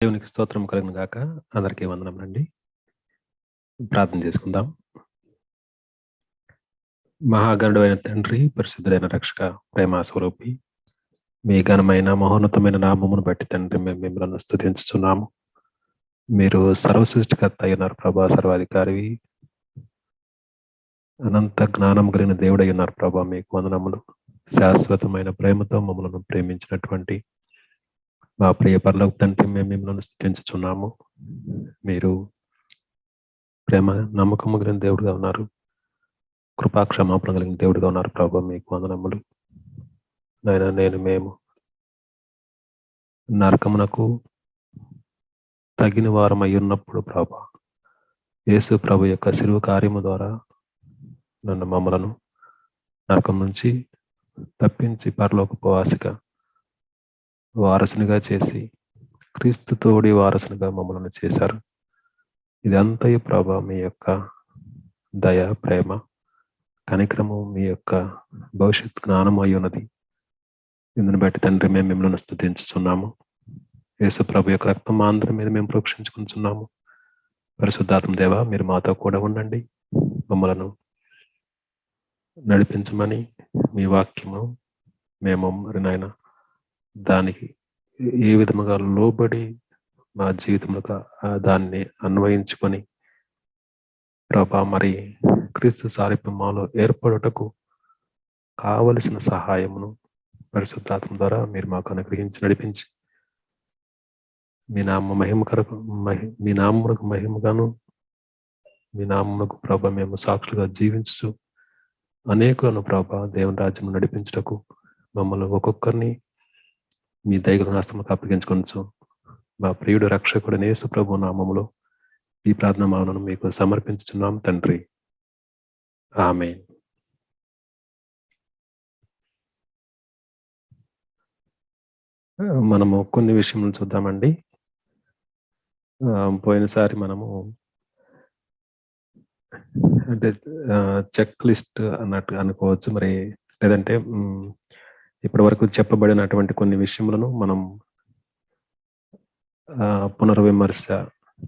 దేవునికి స్తోత్రం కలుగును గాక. అందరికీ వందనములండి. ప్రార్థన చేసుకుందాం. మహాగణుడైన తండ్రి, పరిశుద్ధుడైన రక్షక, ప్రేమ స్వరూపి, మీ ఘనమైన మహోన్నతమైన నామమును బట్టి తండ్రి మేము మిమ్మల్ని స్తుతించుచున్నాము. మీరు సర్వసృష్టికర్త అయినారు ప్రభా, సర్వాధికారివి, అనంత జ్ఞానం కలిగిన దేవుడై ఉన్నారు ప్రభా. మీకు వందనములు. శాశ్వతమైన ప్రేమతో మమ్మల్ని ప్రేమించినటువంటి మా ప్రియ పరలోక తండ్రి, మేము మిమ్మల్ని స్తుతించుచున్నాము. మీరు ప్రేమ నమ్మకము కలిగిన దేవుడుగా ఉన్నారు. కృపాక్షమాపణ కలిగిన దేవుడిగా ఉన్నారు ప్రభా. మీకు వందనములు. మేము నరకమునకు తగిన వారం అయి ఉన్నప్పుడు ప్రభా, యేసు ప్రభు యొక్క శిలువ కార్యము ద్వారా మమ్మలను నరకం నుంచి తప్పించి పరలోకపు ఆశగా వారసునిగా చేసి క్రీస్తు తోడి వారసునిగా మమ్మల్ని చేశారు. ఇదంతయు ప్రభా మీ యొక్క దయ, ప్రేమ, కనికరము, మీ యొక్క భవిష్యత్ జ్ఞానం అయి ఉన్నది. ఇందుని బట్టి తండ్రి మేము మిమ్మల్ని స్తుతించుచున్నాము. యేసు ప్రభు యొక్క రక్తం మా అందరి మీద మేము ప్రోక్షించుకుంటున్నాము. పరిశుద్ధాత్మ దేవ, మీరు మాతో కూడా ఉండండి, మమ్మలను నడిపించమని మీ వాక్యము మేము మరి నాయన దానికి ఏ విధముగా లోబడి మా జీవితములుగా దాన్ని అన్వయించుకొని ప్రభా మరి క్రీస్తు సారూప్యం మాలో ఏర్పడుటకు కావలసిన సహాయమును పరిశుద్ధాత్మ ద్వారా మీరు మాకు అనుగ్రహించి నడిపించి మీ నామమునకు మహిమగాను మీ నామమునకు ప్రభా మేము సాక్షులుగా జీవించు అనేకులను ప్రభా దేవుని రాజ్యం నడిపించుటకు మమ్మల్ని ఒక్కొక్కరిని మీ దైవ హస్తములకు అప్పగించుకొనొచ్చు. మా ప్రియుడు రక్షకుడు యేసు ప్రభు నామములో ఈ ప్రార్థన మాలను మీకు సమర్పించుచున్నాం తండ్రి. ఆమేన్. మనము కొన్ని విషయములు చూద్దామండి. పోయినసారి మనము అంటే చెక్ లిస్ట్ అన్నట్టు అనుకోవచ్చు, మరి లేదంటే ఇప్పటి వరకు చెప్పబడినటువంటి కొన్ని విషయములను మనం పునర్విమర్శ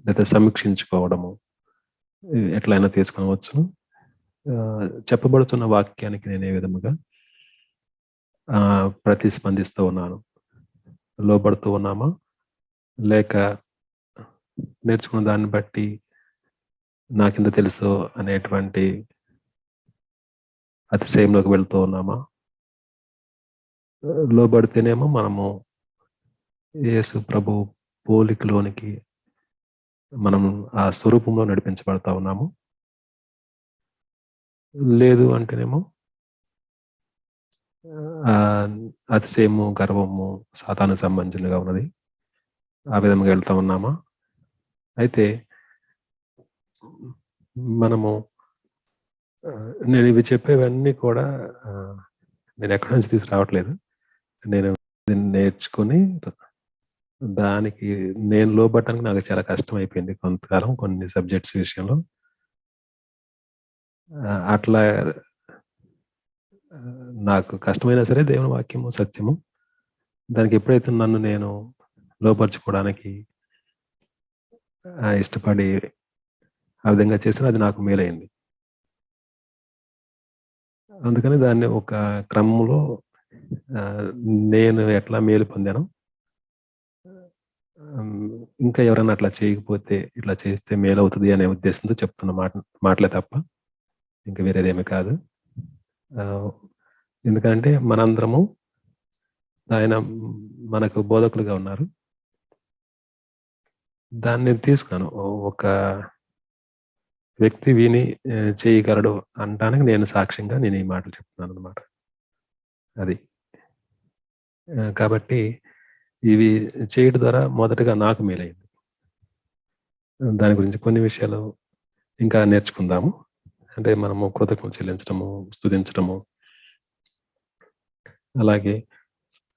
లేదా సమీక్షించుకోవడము ఎట్లయినా తీసుకొనవచ్చు. చెప్పబడుతున్న వాక్యానికి నేను ఏ విధముగా ప్రతిస్పందిస్తూ ఉన్నాను, లోబడుతూ ఉన్నామా, లేక నేర్చుకున్న దాన్ని బట్టి నాకింత తెలుసు అనేటువంటి అతిశయంలోకి వెళ్తూ ఉన్నామా? లోబడితేనేమో మనము యేసు ప్రభు పోలికలోనికి మనం ఆ స్వరూపంలో నడిపించబడతా ఉన్నాము. లేదు అంటేనేమో అతిశయము, గర్వము సాతాను సంబంధించినగా ఉన్నది, ఆ విధంగా వెళ్తా ఉన్నామా? అయితే మనము నేను ఇవి చెప్పేవన్నీ కూడా నేను ఎక్కడి నుంచి తీసుకురావట్లేదు. నేను నేర్చుకుని దానికి నేను లోబడటానికి నాకు చాలా కష్టం అయిపోయింది కొంతకాలం, కొన్ని సబ్జెక్ట్స్ విషయంలో. అట్లా నాకు కష్టమైనా సరే దేవుని వాక్యము సత్యము, దానికి ఎప్పుడైతే నన్ను నేను లోపరుచుకోవడానికి ఇష్టపడి ఆ విధంగా చేసిన అది నాకు మేలైంది. అందుకని దాన్ని ఒక క్రమంలో నేను ఎట్లా మేలు పొందాను, ఇంకా ఎవరైనా అట్లా చేయకపోతే ఇట్లా చేస్తే మేలు అవుతుంది అనే ఉద్దేశంతో చెప్తున్న మాటలే తప్ప ఇంకా వేరేదేమీ కాదు. ఎందుకంటే మనందరము ఆయన మనకు బోధకులుగా ఉన్నారు. దాన్ని తీసుకున్నాను, ఒక వ్యక్తి విని చేయగలడు అనడానికి నేను సాక్ష్యంగా నేను ఈ మాటలు చెప్తున్నాను అనమాట. అది కాబట్టి ఇవి చేయడం ద్వారా మొదటగా నాకు మేలైంది. దాని గురించి కొన్ని విషయాలు ఇంకా నేర్చుకుందాము. అంటే మనము కృతజ్ఞతలు చెల్లించడము, స్తుతించడము, అలాగే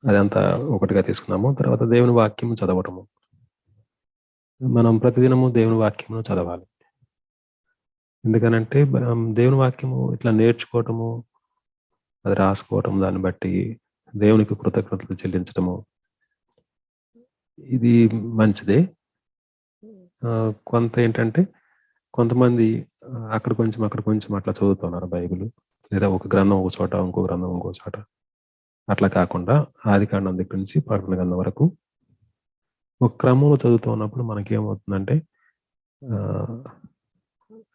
అదంతా ఒకటిగా తీసుకున్నాము. తర్వాత దేవుని వాక్యం చదవటము. మనం ప్రతిదినము దేవుని వాక్యమును చదవాలి. ఎందుకనంటే దేవుని వాక్యము ఇట్లా నేర్చుకోవటము, అది రాసుకోవటం, దాన్ని బట్టి దేవునికి కృతజ్ఞతలు చెల్లించటము, ఇది మంచిదే. కొంత ఏంటంటే కొంతమంది అక్కడ కొంచెం అట్లా చదువుతున్నారు బైబిల్. లేదా ఒక గ్రంథం ఒక చోట, ఇంకో గ్రంథం ఇంకో చోట. అట్లా కాకుండా ఆదికాండం దగ్గర నుంచి ప్రకటన గ్రంథం వరకు ఒక క్రమంలో చదువుతూ ఉన్నప్పుడు మనకేమవుతుందంటే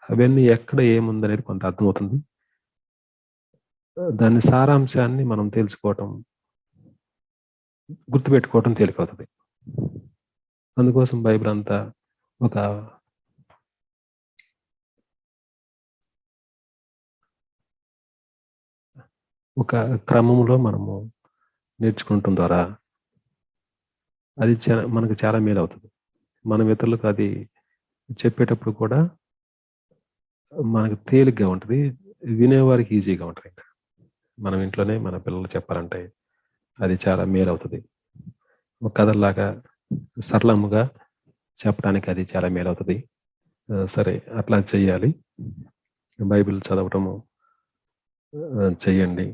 అవన్నీ ఎక్కడ ఏముందనేది కొంత అర్థమవుతుంది. దాని సారాంశాన్ని మనం తెలుసుకోవటం, గుర్తుపెట్టుకోవటం తేలికవుతుంది. అందుకోసం బైబిల్ అంతా ఒక క్రమంలో మనము నేర్చుకుంటాం ద్వారా అది మనకు చాలా మేలు అవుతుంది. మనం ఇతరులకు అది చెప్పేటప్పుడు కూడా మనకు తేలిగ్గా ఉంటుంది, వినేవారికి ఈజీగా ఉంటుంది. మనం ఇంట్లోనే మన పిల్లలు చెప్పాలంటే అది చాలా మేలు అవుతుంది. ఒక కథలాగా సరళముగా చెప్పడానికి అది చాలా మేలు అవుతుంది. సరే, అట్లా చెయ్యాలి. బైబిల్ చదవటము చెయ్యండి.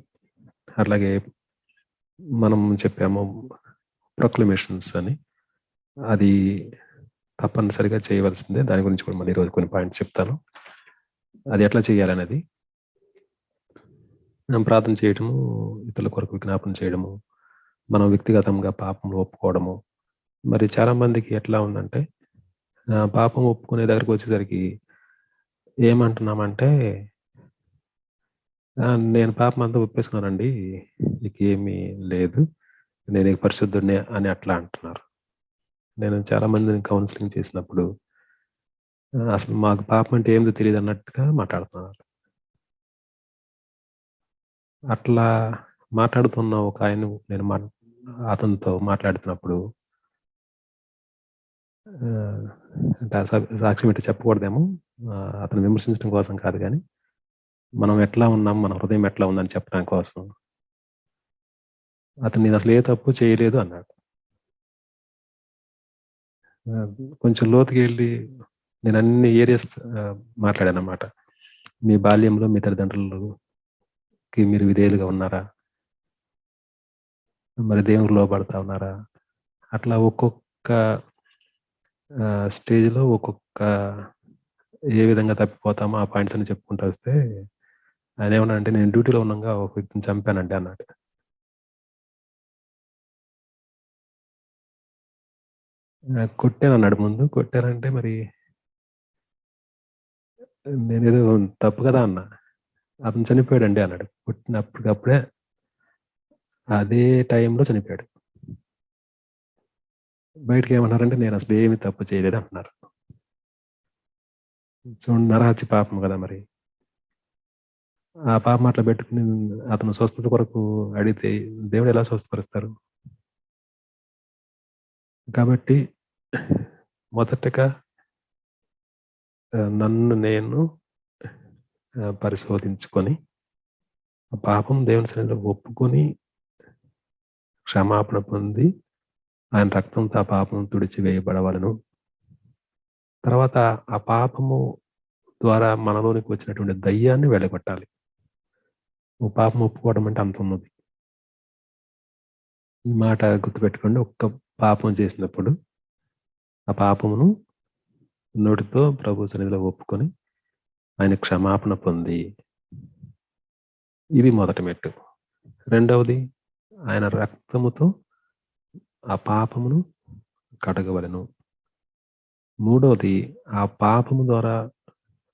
అట్లాగే మనం చెప్పాము ప్రొక్లమేషన్స్ అని, అది తప్పనిసరిగా చేయవలసిందే. దాని గురించి కూడా మళ్ళీ ఈరోజు కొన్ని పాయింట్స్ చెప్తాను. అది ఎట్లా చేయాలనేది. ప్రార్థన చేయడము, ఇతరుల కొరకు విజ్ఞాపన చేయడము, మనం వ్యక్తిగతంగా పాపంలో ఒప్పుకోవడము. మరి చాలా మందికి ఎట్లా ఉందంటే పాపం ఒప్పుకునే దగ్గరకు వచ్చేసరికి ఏమంటున్నామంటే, నేను పాపం అంతా ఒప్పేసుకున్నానండి, నీకేమీ లేదు, నేను పరిశుద్ధుడినే అని అట్లా అంటున్నారు. నేను చాలా మందిని కౌన్సిలింగ్ చేసినప్పుడు అసలు మాకు పాపం అంటే ఏందో తెలియదు అన్నట్టుగా మాట్లాడుతున్నారు. అట్లా మాట్లాడుతున్న ఒక ఆయన, నేను అతనితో మాట్లాడుతున్నప్పుడు అంటే సాక్ష్యం ఏంటో చెప్పకూడదేమో, అతను విమర్శించడం కోసం కాదు, కానీ మనం ఎట్లా ఉన్నాం, మన హృదయం ఎట్లా ఉందని చెప్పడం కోసం అతను నేను అసలు ఏ తప్పు చేయలేదు అన్నాడు. కొంచెం లోతుకి వెళ్ళి నేను అన్ని ఏరియాస్ మాట్లాడాను అన్నమాట. మీ బాల్యంలో మీ తల్లిదండ్రులకి మీరు విధేయులుగా ఉన్నారా, మరి దేవునికి లోబడతా ఉన్నారా, అట్లా ఒక్కొక్క స్టేజ్లో ఒక్కొక్క ఏ విధంగా తప్పిపోతామో ఆ పాయింట్స్ అని చెప్పుకుంటూ వస్తే ఆయన ఏమన్నా అంటే, నేను డ్యూటీలో ఉన్నాగా ఒక వ్యక్తిని చంపానండి అన్నాడు. కొట్టాను అన్నాడు. ముందు కొట్టానంటే మరి నేనేదో తప్పు కదా అన్నా. అతను చనిపోయాడండి అన్నాడు. కొట్టినప్పటికప్పుడే అదే టైంలో చనిపోయాడు. బయటకు ఏమన్నారంటే, నేను అసలు ఏమి తప్పు చేయలేదు అంటున్నారు. చూడండి, నరహత్య పాపం కదా. మరి ఆ పాపం అట్లా పెట్టుకుని అతను స్వస్థత కొరకు అడిగితే దేవుడు ఎలా స్వస్థపరుస్తారు? కాబట్టి మొదటగా నన్ను నేను పరిశోధించుకొని ఆ పాపం దేవుని సన్నిధిలో ఒప్పుకొని క్షమాపణ పొంది ఆయన రక్తంతో ఆ పాపం తుడిచివేయబడవలను. తర్వాత ఆ పాపము ద్వారా మనలోనికి వచ్చినటువంటి దయ్యాన్ని వెళ్ళగొట్టాలి. పాపం ఒప్పుకోవడం అంటే అంత ఉన్నది. ఈ మాట గుర్తుపెట్టుకోండి. ఒక్క పాపం చేసినప్పుడు ఆ పాపమును నోటితో ప్రభు సన్నిధిలో ఒప్పుకొని ఆయన క్షమాపణ పొంది, ఇది మొదటి మెట్టు. రెండవది, ఆయన రక్తముతో ఆ పాపమును కడగవలెను. మూడవది, ఆ పాపము ద్వారా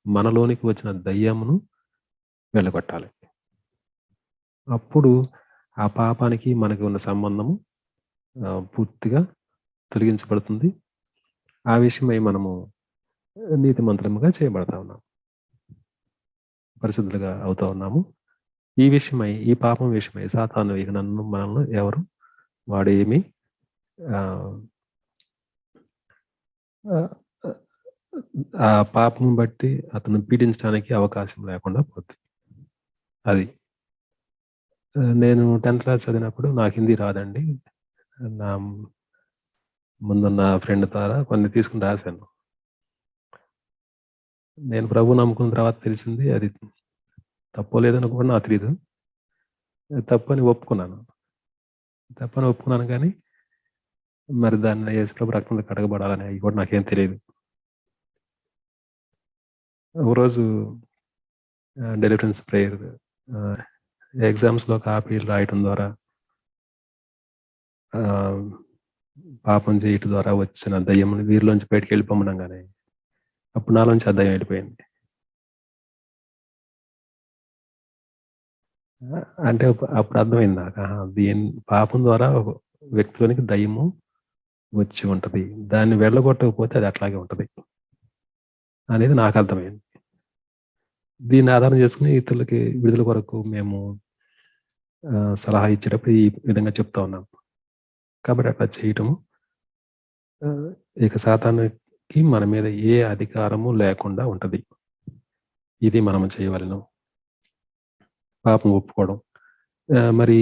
మనలోనికి వచ్చిన దయ్యమును వెళ్ళగొట్టాలి. అప్పుడు ఆ పాపానికి మనకి ఉన్న సంబంధము పూర్తిగా తొలగించబడుతుంది. ఆ విషయమై మనము నీతిమంతులుగా చేయబడతా ఉన్నాము, పరిశుద్ధులుగా అవుతా ఉన్నాము. ఈ విషయమై, ఈ పాపం విషయమై సాతాను ఇక నన్ను మనల్ని ఎవరు వాడేమి ఆ పాపం బట్టి అతను పీడించడానికి అవకాశం లేకుండా పోతుంది. అది నేను 10th క్లాస్ చదివినప్పుడు నాకు హిందీ రాదండి. నా ముందున్న ఫ్రెండ్ ద్వారా కొన్ని తీసుకుని రాశాను. నేను ప్రభు నమ్ముకున్న తర్వాత తెలిసింది అది తప్పో లేదని కూడా నాకు తెలియదు. తప్పని ఒప్పుకున్నాను కానీ మరి దాన్ని యేసుప్రభు రక్తంతో కడగబడాలని అవి కూడా నాకేం తెలియదు. ఒకరోజు డెలివరెన్స్ ప్రేయర్ ఎగ్జామ్స్లో కాపీలు రాయటం ద్వారా పాపం చేయటం ద్వారా వచ్చిన దయ్యం వీరిలోంచి బయటికి వెళ్ళిపోమనగానే అప్పుడు నాలోంచి ఆ దయ్యం వెళ్ళిపోయింది. అంటే అప్పుడు అర్థమైంది నాకు, దీని పాపం ద్వారా వ్యక్తిలోనికి దయ్యము వచ్చి ఉంటది, దాన్ని వెళ్ళగొట్టకపోతే అది అట్లాగే ఉంటది అనేది నాకు అర్థమైంది. దీన్ని ఆధారం చేసుకుని ఇతరులకి విడుదల కొరకు మేము సలహా ఇచ్చేటప్పుడు ఈ విధంగా చెప్తా ఉన్నాం. కాబట్టి అట్లా చేయటము ఇక సాతానుకి మన మీద ఏ అధికారము లేకుండా ఉంటది. ఇది మనం చేయవలను. పాపం ఒప్పుకోవడం, మరి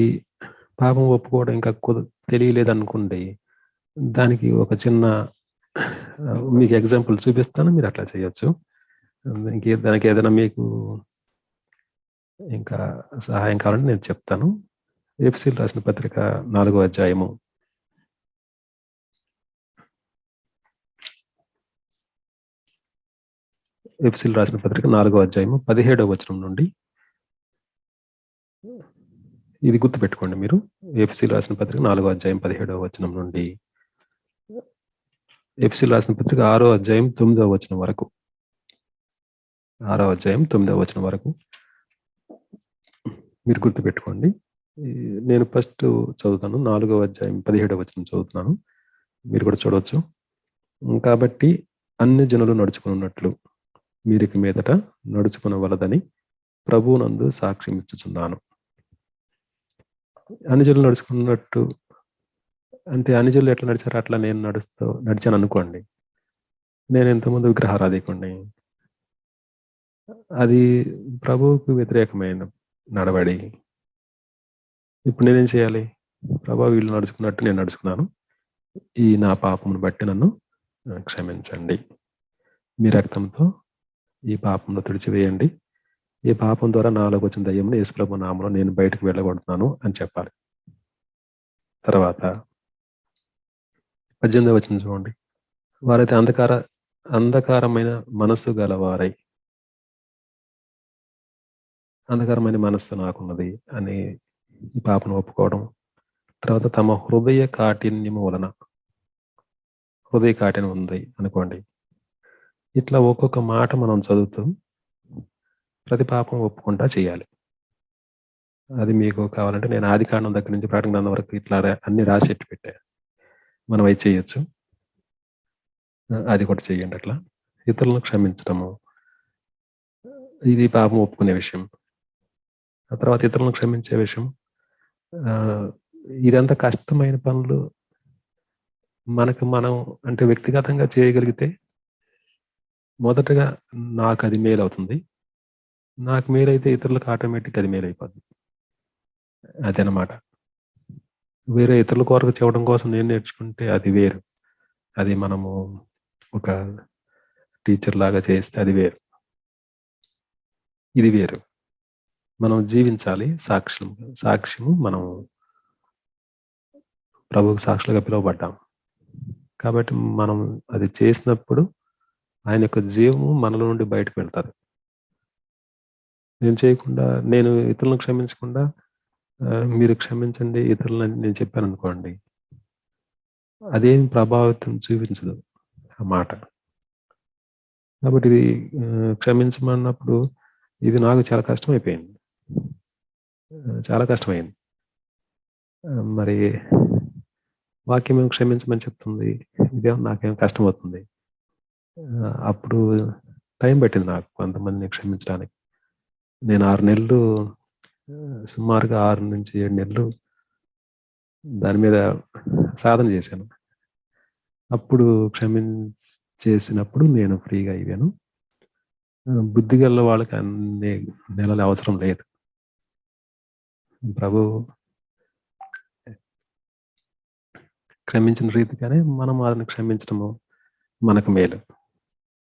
పాపం ఒప్పుకోవడం ఇంకా తెలియలేదనుకోండి, దానికి ఒక చిన్న మీకు ఎగ్జాంపుల్ చూపిస్తాను, మీరు అట్లా చేయొచ్చు. దానికి ఏదైనా మీకు ఇంకా సహాయం కావాలంటే నేను చెప్తాను. ఎఫెసీయులకు రాసిన పత్రిక 4వ అధ్యాయము ఎఫెసీయులకు రాసిన పత్రిక 4వ అధ్యాయము 17వ వచనం నుండి, ఇది గుర్తుపెట్టుకోండి మీరు. ఎఫెసీయులకు రాసిన పత్రిక 4వ అధ్యాయం 17వ వచనం నుండి ఎఫెసీయులకు రాసిన పత్రిక 6వ అధ్యాయం 9వ వచనం వరకు, 6వ అధ్యాయం 9వ వచనం వరకు మీరు గుర్తుపెట్టుకోండి. నేను ఫస్ట్ చదువుతాను. 4వ అధ్యాయం 17వ వచనం చదువుతున్నాను, మీరు కూడా చూడవచ్చు. కాబట్టి అన్ని జనులు నడుచుకున్నట్లు మీరికి మీదట నడుచుకునవలదని ప్రభువునందు సాక్ష్యం ఇచ్చుచున్నాను. అన్ని జనులు నడుచుకున్నట్టు అంటే అన్ని జనులు ఎట్లా నడిచారో అట్లా నేను నడిచాను అనుకోండి. నేను ఇంతకుముందు విగ్రహారాధికుడిని, అది ప్రభువుకు వ్యతిరేకమైన నడవడి. ఇప్పుడు నేనేం చేయాలి? ప్రభు వీళ్ళు నడుచుకున్నట్టు నేను నడుచుకున్నాను, ఈ నా పాపమును బట్టి నన్ను క్షమించండి, మీ రక్తంతో ఈ పాపంలో తుడిచివేయండి, ఈ పాపం ద్వారా నాలోకి వచ్చిన దయ్యంను యేసుప్రభు నామములో నేను బయటకు వెళ్ళగొడుతున్నాను అని చెప్పాలి. తర్వాత 18వ వచనం చూడండి. వారైతే అంధకారమైన మనస్సు గలవారై, అంధకారమైన మనస్సు నాకున్నది అని ఈ పాపను ఒప్పుకోవడం. తర్వాత తమ హృదయ కాఠిన్యము వలన, హృదయ కాఠిన్యం ఉంది అనుకోండి. ఇట్లా ఒక్కొక్క మాట మనం చదువుతూ ప్రతి పాపం ఒప్పుకుంటా చేయాలి. అది మీకు కావాలంటే నేను ఆదికాండం దగ్గర నుంచి ప్రకటన గ్రంథం వరకు ఇట్లా అన్ని రాసేట్టు పెట్టాను, మనం అవి చేయొచ్చు. అది కూడా చేయండి. అట్లా ఇతరులను క్షమించడము, ఇది పాపం ఒప్పుకునే విషయం. ఆ తర్వాత ఇతరులను క్షమించే విషయం, ఇదంతా కష్టమైన పనులు మనకు మనం అంటే వ్యక్తిగతంగా చేయగలిగితే మొదటగా నాకు అది మేలు అవుతుంది, నాకు మేలైతే ఇతరులకు ఆటోమేటిక్ అది మేలైపోద్ది. అదనమాట. వేరే ఇతరుల కొరకు చేయడం కోసం నేను నేర్చుకుంటే అది వేరు, అది మనము ఒక టీచర్ లాగా చేస్తే అది వేరు, ఇది వేరు. మనం జీవించాలి సాక్ష్యము. మనం ప్రభువుకు సాక్షులుగా పిలువబడ్డాం కాబట్టి మనం అది చేసినప్పుడు ఆయన యొక్క జీవము మనలో నుండి బయటకు వెళ్తారు. నేను చేయకుండా, నేను ఇతరులను క్షమించకుండా మీరు క్షమించండి ఇతరులని నేను చెప్పాను అనుకోండి, అదేం ప్రభావితం చూపించదు ఆ మాట. కాబట్టి ఇది క్షమించమన్నప్పుడు ఇది నాకు చాలా కష్టమైపోయింది, చాలా కష్టమైంది. మరి వాక్యం ఏం క్షమించమని చెప్తుంది, ఇదేమో నాకేం కష్టం అవుతుంది. అప్పుడు టైం పట్టింది నాకు కొంతమందిని క్షమించడానికి. నేను 6 నెలలు, సుమారుగా 6 నుంచి 7 నెలలు దాని మీద సాధన చేశాను. అప్పుడు చేసినప్పుడు నేను ఫ్రీగా అయ్యాను. బుద్ధిగల వాళ్ళకి అన్ని నెలలు అవసరం లేదు. ప్రభు క్షమించిన రీతిగానే మనం వారిని క్షమించడము మనకు మేలు.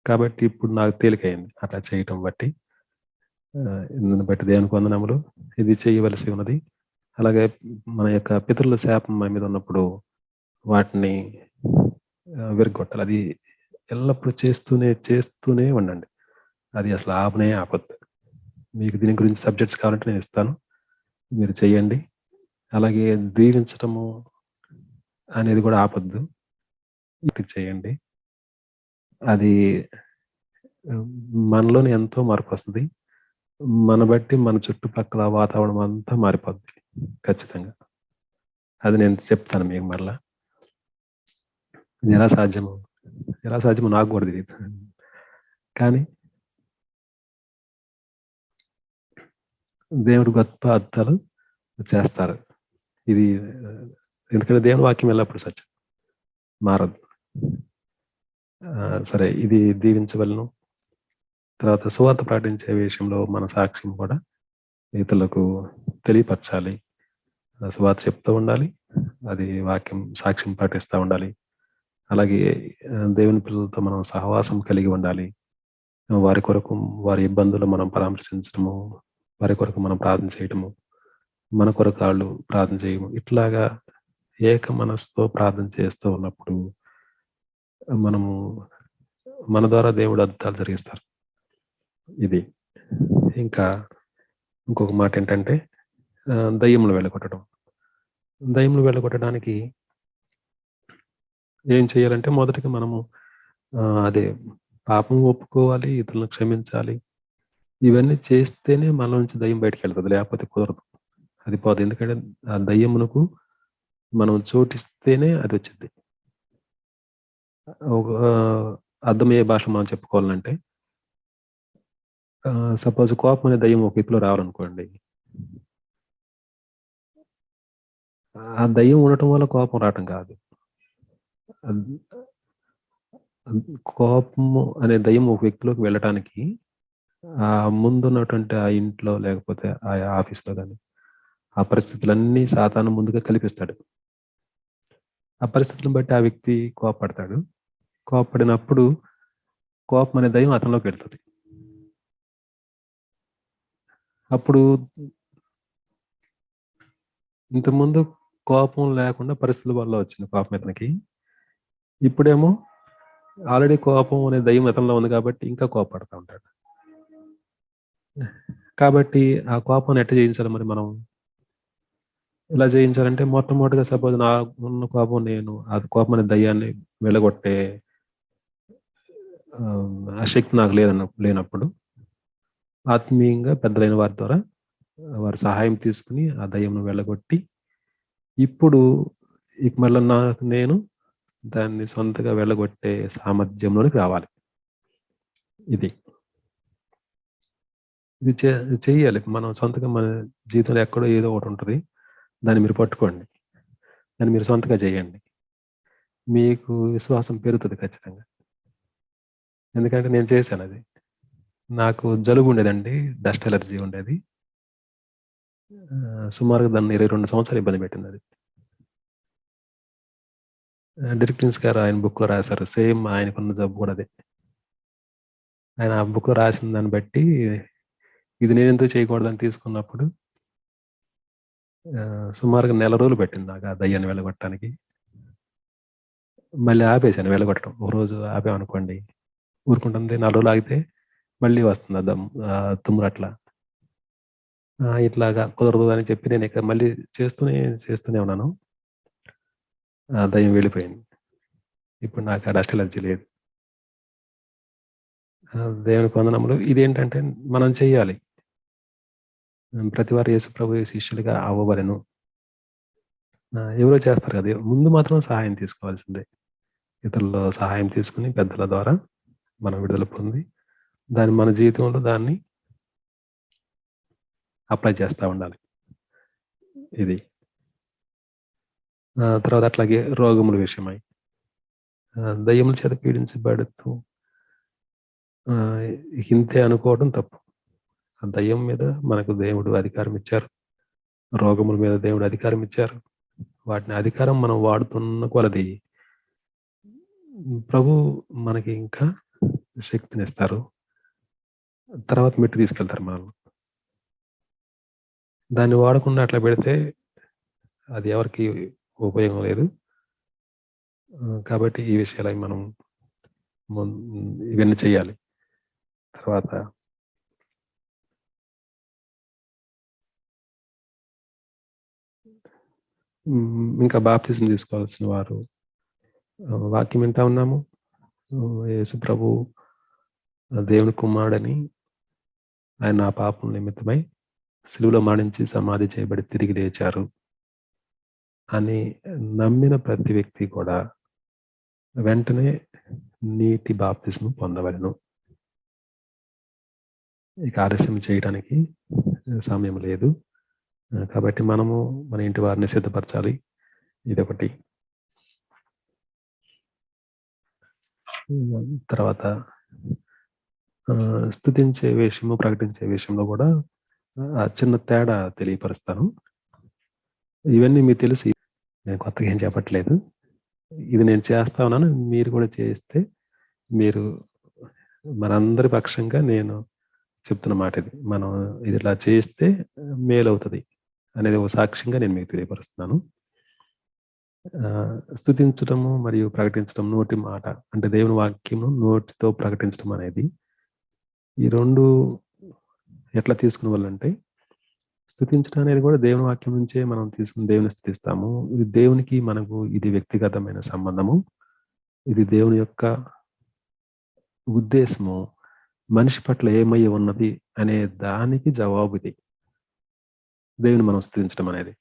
కాబట్టి ఇప్పుడు నాకు తేలికైంది అట్లా చేయటం బట్టి. ఇందుని బట్టి దేవునికి వందనములు. ఇది చేయవలసి ఉన్నది. అలాగే మన యొక్క పితరుల శాపం మన మీద ఉన్నప్పుడు వాటిని విరగొట్టాలి. అది ఎల్లప్పుడూ చేస్తూనే ఉండండి. అది అసలు ఆపనే ఆపొద్దు. మీకు దీని గురించి సబ్జెక్ట్స్ కావాలంటే నేను ఇస్తాను. మీరు చేయండి. అలాగే దీవించటము అనేది కూడా ఆపొద్దు. ఇది చేయండి. అది మనలోని ఎంతో మార్పొస్తది. మన బట్టి మన చుట్టుపక్కల వాతావరణం అంతా మారిపోద్ది ఖచ్చితంగా. అది నేను చెప్తాను మీకు మరలా. ఇది ఎలా సాధ్యమో నాకు కూడా తెలియదు. కానీ దేవుడు గొప్ప అద్భుతాలు చేస్తారు. ఇది ఎందుకంటే దేవుని వాక్యం ఎల్లప్పుడు సత్యం, మారదు. సరే, ఇది దీవించవలను. తర్వాత సువార్త ప్రకటించే విషయంలో మన సాక్ష్యం కూడా ఇతరులకు తెలియపరచాలి. సువార్త చెప్తూ ఉండాలి. అది వాక్యం సాక్ష్యం పాటిస్తూ ఉండాలి. అలాగే దేవుని పిల్లలతో మనం సహవాసం కలిగి ఉండాలి. వారి కొరకు వారి ఇబ్బందులు మనం పరామర్శించడము, వారి కొరకు మనం ప్రార్థన చేయటము, మన కొరకు వాళ్ళు ప్రార్థన చేయము, ఇట్లాగా ఏక మనసుతో ప్రార్థన చేస్తూ ఉన్నప్పుడు మనము మన ద్వారా దేవుడు అద్భుతాలు జరిగిస్తారు. ఇది ఇంకా ఇంకొక మాట ఏంటంటే దయ్యములు వెళ్ళగొట్టడం. దయ్యములు వెళ్ళగొట్టడానికి ఏం చేయాలంటే మొదటిగా మనము అదే పాపం ఒప్పుకోవాలి, ఇతరులను క్షమించాలి. ఇవన్నీ చేస్తేనే మన నుంచి దయ్యం బయటకు వెళ్తుంది, లేకపోతే కుదరదు. అది పోదు. ఎందుకంటే ఆ దయ్యమునకు మనం చోటిస్తేనే అది వచ్చింది. ఒక అర్థమయ్యే భాష మనం చెప్పుకోవాలంటే సపోజ్ కోపం అనే దయ్యం ఒక వ్యక్తిలో రావాలనుకోండి. ఆ దయ్యం ఉండటం వల్ల కోపం రావటం కాదు. కోపము అనే దయ్యం ఒక వ్యక్తిలోకి వెళ్ళటానికి ఆ ముందున్నటువంటి ఆ ఇంట్లో లేకపోతే ఆ ఆఫీస్లో కానీ ఆ పరిస్థితులన్నీ సాతాను ముందుగా కల్పిస్తాడు. ఆ పరిస్థితులను బట్టి ఆ వ్యక్తి కోపపడతాడు. కోపపడినప్పుడు కోపం అనే దయ్యం అతనిలోకి వెళ్తుంది. అప్పుడు ఇంతకుముందు కోపం లేకుండా పరిస్థితుల వల్ల వచ్చింది కోపం ఇతనికి. ఇప్పుడేమో ఆల్రెడీ కోపం అనే దయ్యం ఇతనిలో ఉంది కాబట్టి ఇంకా కోపపడతా ఉంటాడు. కాబట్టి ఆ కోపాన్ని ఎట్ట జయించాలి మరి మనం? ఎలా జయించాలంటే మొట్టమొదటిగా సపోజ్ నా ఉన్న కోపం, నేను ఆ కోపం అనే దయ్యాన్ని వెళ్ళగొట్టే ఆ శక్తి నాకు లేనప్పుడు ఆత్మీయంగా పెద్దలైన వారి ద్వారా వారి సహాయం తీసుకుని ఆ దయ్యంను వెళ్ళగొట్టి ఇప్పుడు ఇక మళ్ళీ నేను దాన్ని సొంతగా వెళ్ళగొట్టే సామర్థ్యంలోనికి రావాలి. ఇది చెయ్యాలి. మనం సొంతగా మన జీవితంలో ఎక్కడో ఏదో ఒకటి ఉంటుంది, దాన్ని మీరు పట్టుకోండి, దాన్ని మీరు సొంతగా చేయండి. మీకు విశ్వాసం పెరుగుతుంది ఖచ్చితంగా. ఎందుకంటే నేను చేశాను అది. నాకు జలుబు ఉండేదండి, డస్ట్ ఎలర్జీ ఉండేది. సుమారుగా దాన్ని 22 సంవత్సరాలు ఇబ్బంది పెట్టింది అది. డిరిక్టిన్స్ గారు ఆయన బుక్లో రాశారు, సేమ్ ఆయనకున్న జబ్బు కూడా అదే. ఆయన ఆ బుక్లో రాసిన దాన్ని బట్టి ఇది నేను ఎందుకు చేయకూడదని తీసుకున్నప్పుడు సుమారుగా నెల రోజులు పెట్టింది నాకు ఆ దయ్యాన్ని వెళ్ళగొట్టడానికి. మళ్ళీ ఆపేసాను వెళ్ళగొట్టడం. ఒక రోజు ఆపామనుకోండి ఊరుకుంటుంది, 4 రోజులు ఆగితే మళ్ళీ వస్తుంది తుమ్మురు అట్లా. ఇట్లాగా కుదరదు అని చెప్పి నేను ఇక మళ్ళీ చేస్తూనే ఉన్నాను. దయ్యం వెళ్ళిపోయింది. ఇప్పుడు నాకు ఆ డస్ట్ ఎలర్జీ లేదు. దేవునికి వందనములు. ఇదేంటంటే మనం చెయ్యాలి. ప్రతివారు యేసు ప్రభు శిష్యులుగా అవ్వవలెను. ఎవరో చేస్తారు కదా, ముందు మాత్రం సహాయం తీసుకోవాల్సిందే. ఇతరుల సహాయం తీసుకుని పెద్దల ద్వారా మనం విడుదల పొంది దాన్ని మన జీవితంలో దాన్ని అప్లై చేస్తూ ఉండాలి. ఇది తర్వాత అట్లాగే రోగముల విషయమై దయ్యముల చేత పీడించబడుతూ ఇంతే అనుకోవడం తప్పు. ఆ దయ్యం మీద మనకు దేవుడు అధికారం ఇచ్చారు, రోగముల మీద దేవుడు అధికారం ఇచ్చారు. వాటిని అధికారం మనం వాడుతున్న కొలది ప్రభు మనకి ఇంకా శక్తినిస్తారు, తర్వాత మెట్టు తీసుకెళ్తారు మనల్ని. దాన్ని వాడకుండా అట్లా పెడితే అది ఎవరికి ఉపయోగం లేదు. కాబట్టి ఈ విషయాలై మనం ఇవన్నీ చేయాలి. తర్వాత ఇంకా బాప్తిజం తీసుకోవాల్సిన వారు వాక్యం వింటా ఉన్నాము. యేసు ప్రభు దేవుని కుమారుడని, ఆయన నా పాపం నిమిత్తమై సిలువలో మరణించి సమాధి చేయబడి తిరిగి లేచారు అని నమ్మిన ప్రతి వ్యక్తి కూడా వెంటనే నీటి బాప్తిస్మం పొందవలను. ఇక ఆలస్యం చేయడానికి సమయం లేదు. కాబట్టి మనము మన ఇంటి వారిని సిద్ధపరచాలి. ఇదొకటి. తర్వాత స్తుతించే విషయము, ప్రకటించే విషయంలో కూడా చిన్న తేడా తెలియపరుస్తాను. ఇవన్నీ మీకు తెలిసి నేను కొత్తగా ఏం చెప్పట్లేదు. ఇది నేను చేస్తా ఉన్నాను, మీరు కూడా చేస్తే మీరు మనందరి పక్షంగా నేను చెప్తున్న మాట ఇది. మనం ఇది ఇలా చేస్తే మేలవుతుంది అనేది ఒక సాక్ష్యంగా నేను మీకు తెలియపరుస్తున్నాను. స్తుతించడము మరియు ప్రకటించడం, నోటి మాట అంటే దేవుని వాక్యము నోటితో ప్రకటించడం అనేది, ఈ రెండు ఎట్లా తీసుకునే వాళ్ళంటే, స్తుతించడం అనేది కూడా దేవుని వాక్యం నుంచే మనం తీసుకుని దేవుని స్తుతిస్తాము. ఇది దేవునికి మనకు ఇది వ్యక్తిగతమైన సంబంధము. ఇది దేవుని యొక్క ఉద్దేశము మనిషి పట్ల ఏమై ఉన్నది అనే దానికి జవాబు ఇది. దేవుని మనం స్తుతించడం అనేది.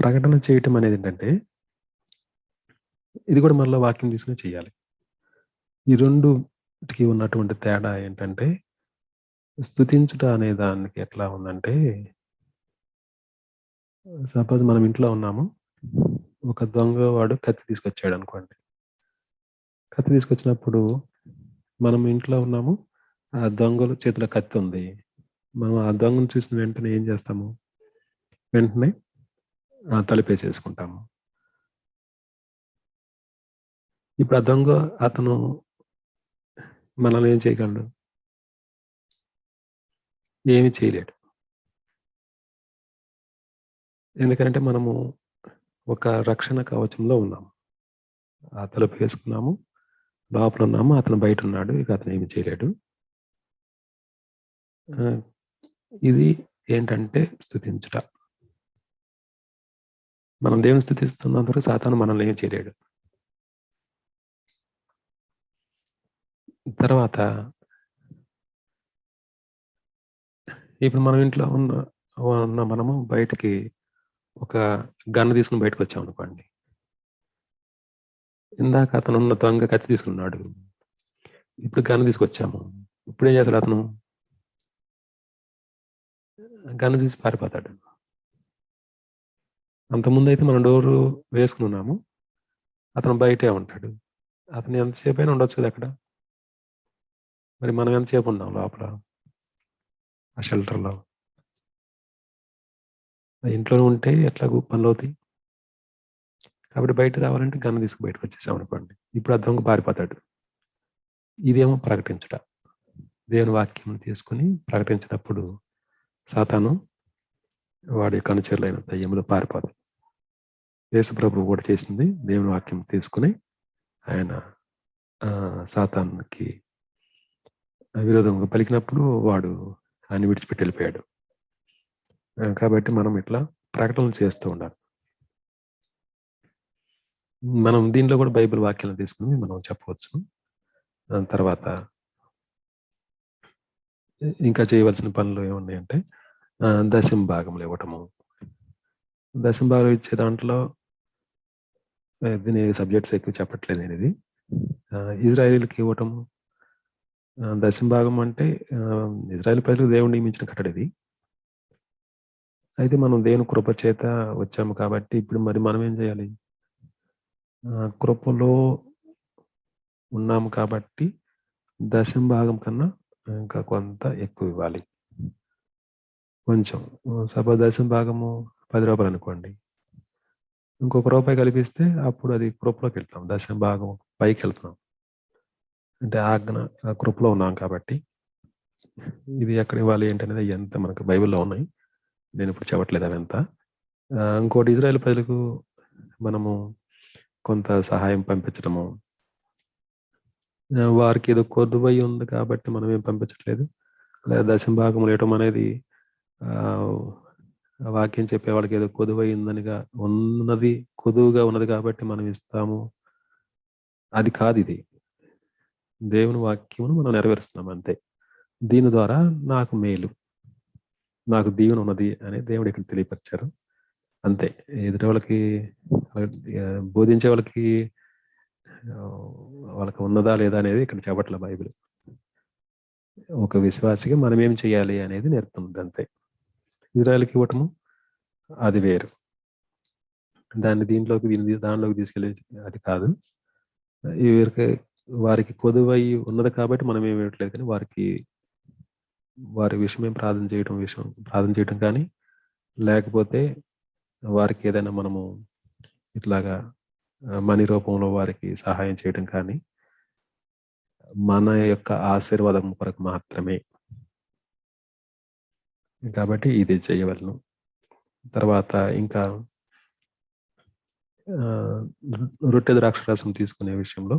ప్రకటన చేయటం అనేది ఏంటంటే, ఇది కూడా మనలో వాక్యం తీసుకుని చేయాలి. ఈ రెండుకి ఉన్నటువంటి తేడా ఏంటంటే, స్తుతించుట అనే దానికి ఎట్లా ఉందంటే, సపోజ్ మనం ఇంట్లో ఉన్నాము, ఒక దొంగవాడు కత్తి తీసుకొచ్చాడు అనుకోండి. కత్తి తీసుకొచ్చినప్పుడు మనం ఇంట్లో ఉన్నాము, ఆ దొంగల చేతిలో కత్తి ఉంది. మనం ఆ దొంగను చూసిన వెంటనే ఏం చేస్తాము? వెంటనే తలుపేసేసుకుంటాము. ఇప్పుడు ఆ దొంగ అతను మనల్ని ఏం చేయగలడు? ఏమి చేయలేడు. ఎందుకంటే మనము ఒక రక్షణ కవచంలో ఉన్నాము. ఆ తలుపు వేసుకున్నాము, లోపల ఉన్నాము, అతను బయట ఉన్నాడు, ఇక అతను ఏమి చేయలేడు. ఇది ఏంటంటే స్తుతించుట. మనం దేవుని స్తుతిస్తున్నంత వరకు సాతాను మనల్ని ఏమి చేయలేడు. తర్వాత ఇప్పుడు మనం ఇంట్లో ఉన్న మనము బయటకి ఒక గన్ను తీసుకుని బయటకు వచ్చాం అనుకోండి. ఇందాక అతను ఉన్న దొంగ కత్తి తీసుకున్నాడు, ఇప్పుడు గన్ను తీసుకొచ్చాము. ఇప్పుడు ఏం చేస్తాడు? అతను గన్ను చూసి పారిపోతాడు. అంతకుముందు అయితే మనం డోరు వేసుకుని ఉన్నాము, అతను బయటే ఉంటాడు. అతను ఎంతసేపు అయినా ఉండొచ్చు కదా అక్కడ. మరి మనం ఎంతసేపు ఉన్నాం లోపల ఆ షెల్టర్లో? ఇంట్లో ఉంటే ఎట్లా పనులు అవుతాయి. కాబట్టి బయట రావాలంటే గన్ను తీసుకు బయటకు వచ్చేసాం అనుకోండి. ఇప్పుడు ఆ దొంగ పారిపోతాడు. ఇదేమో ప్రకటించుట. దేవుని వాక్యం తీసుకుని ప్రకటించినప్పుడు సాతాను వాడి కనుచరులైన దయ్యములు పారిపోతాయి. యేసు ప్రభువు కూడా చేసింది. దేవుని వాక్యం తీసుకుని ఆయన సాతానుకి విరోధంగా పలికినప్పుడు వాడు ఆయన విడిచిపెట్టి వెళ్ళిపోయాడు. కాబట్టి మనం ఇట్లా ప్రకటనలు చేస్తూ ఉండాలి. మనం దీనిలో కూడా బైబిల్ వాక్యాలను తీసుకుని మనం చెప్పవచ్చు. దాని తర్వాత ఇంకా చేయవలసిన పనులు ఏమున్నాయంటే, దశమ భాగములు ఇవ్వటము. దశమ భాగం ఇచ్చే దాంట్లో దీని సబ్జెక్ట్స్ ఎక్కువ చెప్పట్లేదు నేను. ఇది ఇజ్రాయేలుకి ఇవ్వటము. దశమ భాగం అంటే ఇజ్రాయేల్ ప్రజలకు దేవుడు నియమించిన కట్టడి ఇది. అయితే మనం దేవుని కృప చేత వచ్చాము కాబట్టి ఇప్పుడు మరి మనం ఏం చేయాలి? కృపలో ఉన్నాము కాబట్టి దశమ భాగం కన్నా ఇంకా కొంత ఎక్కువ ఇవ్వాలి. కొంచెం సపోజ్ దశమ భాగము 10 రూపాయలు అనుకోండి, ఇంకొక రూపాయి కలిపిస్తే అప్పుడు అది కృపలోకి వెళ్తాం. దశమ భాగం పైకి వెళ్తున్నాం అంటే ఆజ్ఞ కృపలో ఉన్నాం కాబట్టి. ఇది ఎక్కడ ఇవ్వాలి ఏంటనేది ఎంత మనకు బైబిల్లో ఉన్నాయి, నేను ఇప్పుడు చెప్పట్లేదు అవంతా. ఇంకోటి ఇజ్రాయేల్ ప్రజలకు మనము కొంత సహాయం పంపించడము, వారికి ఏదో కొదువై ఉంది కాబట్టి మనం ఏం పంపించట్లేదు, లేదా దశంభాగములు ఇవ్వటం అనేది వాక్యం చెప్పే వాళ్ళకి ఏదో కొదువైందనిగా ఉన్నది, కొదువుగా ఉన్నది కాబట్టి మనం ఇస్తాము, అది కాదు. ఇది దేవుని వాక్యమును మనం నెరవేరుస్తున్నాం అంతే. దీని ద్వారా నాకు మేలు, నాకు దీవెన ఉన్నది అని దేవుడు ఇక్కడ తెలియపరిచారు అంతే. ఎదుటి వాళ్ళకి బోధించే వాళ్ళకి వాళ్ళకి ఉన్నదా లేదా అనేది ఇక్కడ చెప్పట్ల బైబిల్. ఒక విశ్వాసిగా మనం ఏం చేయాలి అనేది నేర్పుతుంది అంతే. ఇజ్రాయెల్కి ఇవ్వటము అది వేరు, దాన్ని దానిలోకి తీసుకెళ్ళి అది కాదు. వారికి కొదువై ఉన్నది కాబట్టి మనం ఏమి ఇవ్వట్లేదు, కానీ వారి విషయం ప్రార్థన చేయడం కానీ, లేకపోతే వారికి ఏదైనా మనము ఇట్లాగా మనీ రూపంలో వారికి సహాయం చేయడం కానీ మన యొక్క ఆశీర్వాదం కొరకు మాత్రమే. కాబట్టి ఇది చేయవలను. తర్వాత ఇంకా రొట్టె ద్రాక్ష రసం తీసుకునే విషయంలో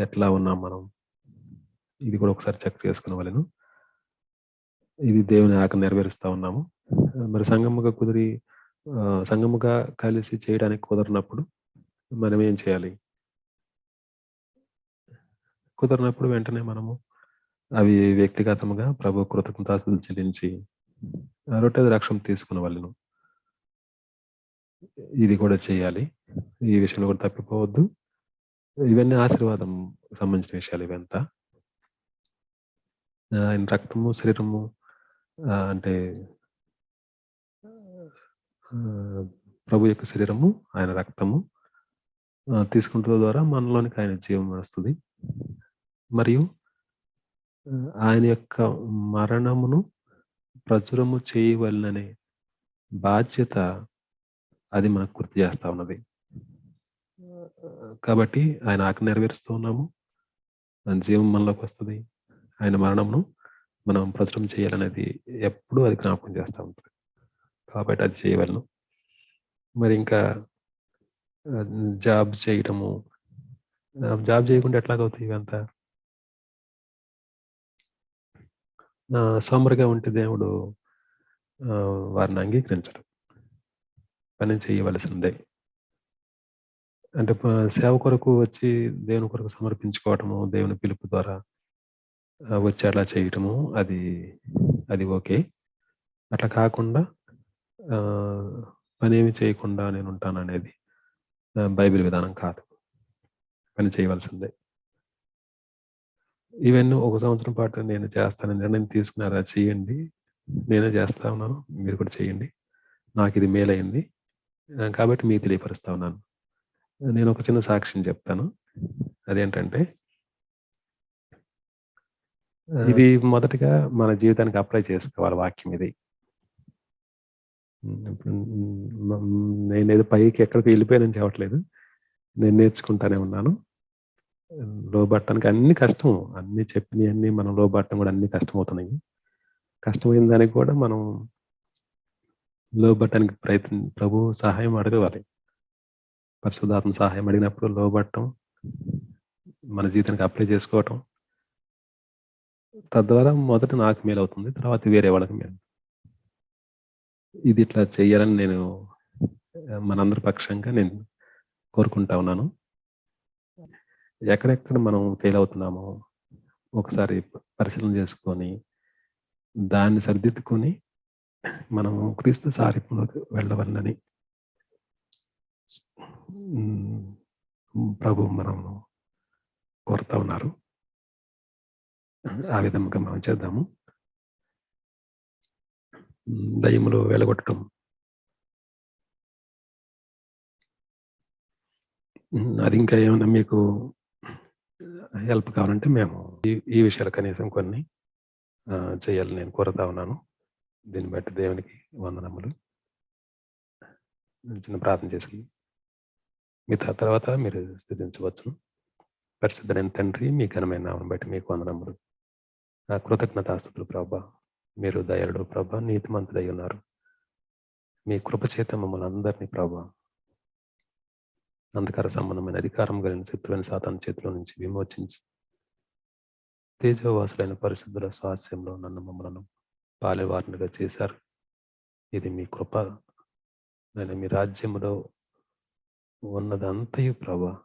ఎట్లా ఉన్నాం మనం, ఇది కూడా ఒకసారి చెక్ చేసుకునే వాళ్ళను. ఇది దేవుని ఆజ్ఞ నెరవేరుస్తా ఉన్నాము. మరి సంఘముగా కలిసి చేయడానికి కుదరినప్పుడు మనం ఏం చేయాలి? కుదరినప్పుడు వెంటనే మనము అవి వ్యక్తిగతంగా ప్రభు కృతజ్ఞతాస్తుతులు చెల్లించి రొట్టె ద్రాక్షం తీసుకునే వాళ్ళను. ఇది కూడా చేయాలి. ఈ విషయంలో కూడా తప్పిపోవద్దు. ఇవన్నీ ఆశీర్వాదం సంబంధించిన విషయాలు. ఇవంతా ఆయన రక్తము, శరీరము, అంటే ప్రభు యొక్క శరీరము, ఆయన రక్తము తీసుకుంటున్న ద్వారా మనలోనికి ఆయన జీవం వస్తుంది. మరియు ఆయన యొక్క మరణమును ప్రచురము చేయవలననే బాధ్యత అది మనకు గుర్తు చేస్తా ఉన్నది. కాబట్టి ఆయన ఆజ్ఞ నెరవేరుస్తూ ఉన్నాము, ఆయన జీవం మనలోకి వస్తుంది. ఆయన మరణమును మనం ప్రచురం చేయాలనేది ఎప్పుడూ అది జ్ఞాపకం చేస్తూ ఉంటుంది. కాబట్టి అది చేయవలను. మరి ఇంకా జాబ్ చేయటము, జాబ్ చేయకుండా ఎట్లాగవుతాయి ఇవంతా? సోమరిగా ఉంటే దేవుడు వారిని అంగీకరించడు. పని చేయవలసిందే. అంటే సేవ కొరకు వచ్చి దేవుని కొరకు సమర్పించుకోవటము, దేవుని పిలుపు ద్వారా వచ్చి అట్లా చేయటము, అది ఓకే. అట్లా కాకుండా పని ఏమి చేయకుండా నేను ఉంటాను అనేది బైబిల్ విధానం కాదు. పని చేయవలసిందే. ఇవన్నీ 1 సంవత్సరం పాటు నేను చేస్తానని నిర్ణయం తీసుకున్నారా? చేయండి. నేనే చేస్తా ఉన్నాను, మీరు కూడా చేయండి. నాకు ఇది మేలైంది కాబట్టి మీకు తెలియపరుస్తా ఉన్నాను. నేను ఒక చిన్న సాక్ష్యం చెప్తాను. అదేంటంటే, ఇది మొదటగా మన జీవితానికి అప్లై చేసుకోవాలి వాక్యం ఇది. నేనేదో పైకి ఎక్కడికి వెళ్ళిపోయానని చెప్పట్లేదు. నేను నేర్చుకుంటానే ఉన్నాను. లోబట్టడానికి అన్ని కష్టం, అన్ని చెప్పినవన్నీ మనం లోబట్టడం కూడా అన్ని కష్టమవుతున్నాయి. కష్టమైన దానికి కూడా మనం లోబట్టడానికి ప్రభు సహాయం అడగవాలి. పరిశుద్ధాత్మ సహాయం అడిగినప్పుడు లోబట్టడం, మన జీవితానికి అప్లై చేసుకోవటం, తద్వారా మొదట నాకు మేలు అవుతుంది, తర్వాత వేరే వాళ్ళకి మేలు. ఇది ఇట్లా చెయ్యాలని నేను మనందరి పక్షంగా నేను కోరుకుంటా ఉన్నాను. ఎక్కడెక్కడ మనం ఫెయిల్ అవుతున్నామో ఒకసారి పరిశీలన చేసుకొని దాన్ని సరిదిద్దుకొని మనం క్రీస్తు సారూప్యంలోకి వెళ్ళవలనని ప్రభు మనం కోరుతా ఉన్నారు. ఆ విధంగా మనం చేద్దాము. దయ్యములు వెలగొట్టడం, అది ఇంకా ఏమైనా మీకు హెల్ప్ కావాలంటే మేము ఈ విషయాలు కనీసం కొన్ని చేయాలని నేను కోరుతా ఉన్నాను. దీన్ని బట్టి దేవునికి వందనములు. చిన్న ప్రార్థన చేసి మిగతా తర్వాత మీరు స్థుతించవచ్చును. పరిశుద్ధమైన తండ్రి, మీ ఘనమైన నామమును బట్టి మీకు వందనములు. కృతజ్ఞతాస్తుతులు ప్రభా. మీరు దయాళుడు ప్రభా, నీతిమంతుడై ఉన్నారు. మీ కృపచేత మమ్మల్ని అందరినీ ప్రభా అంధకార సంబంధమైన అధికారం కలిగిన శత్రువైన సాతాను చేతిలో నుంచి విమోచించి తేజోవాసులైన పరిశుద్ధుల స్వాస్యంలో నన్ను మమ్మలను పాలేవారినిగా చేశారు. ఇది మీ కృప. నేను మీ రాజ్యములో ఉన్నదంతయు ప్రభా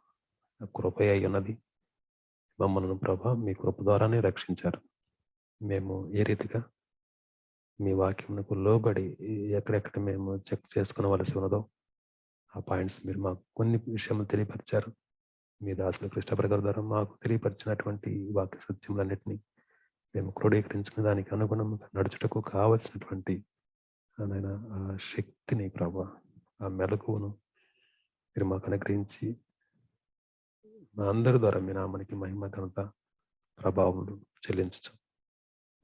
కృప అయి ఉన్నది. మమ్మల్ని ప్రభా మీ కృప ద్వారానే రక్షించారు. మేము ఏ రీతిగా మీ వాక్యమునకు లోబడి ఎక్కడెక్కడ మేము చెక్ చేసుకునవలసి ఉన్నదో ఆ పాయింట్స్ మీరు మాకు కొన్ని విషయములు తెలియపరిచారు. మీ దాసులు క్రిస్టఫర్ గారి ద్వారా మాకు తెలియపరిచినటువంటి వాక్య సత్యములన్నింటినీ మేము క్రోడీకరించిన దానికి అనుగుణంగా నడుచుటకు కావలసినటువంటి ఆయన ఆ శక్తిని ప్రభా ఆ మెలకువను మీరు మాకు అనుగ్రహించి మా అందరి ద్వారా మీ నామానికి మహిమ ఘనత ప్రభావములు చెల్లించచ్చు.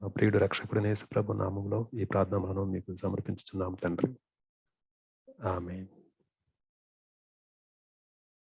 మా ప్రియుడు రక్షకుడైన యేసు ప్రభు నామంలో ఈ ప్రార్థనలను మీకు సమర్పించుచున్నాం తండ్రి. ఆమేన్.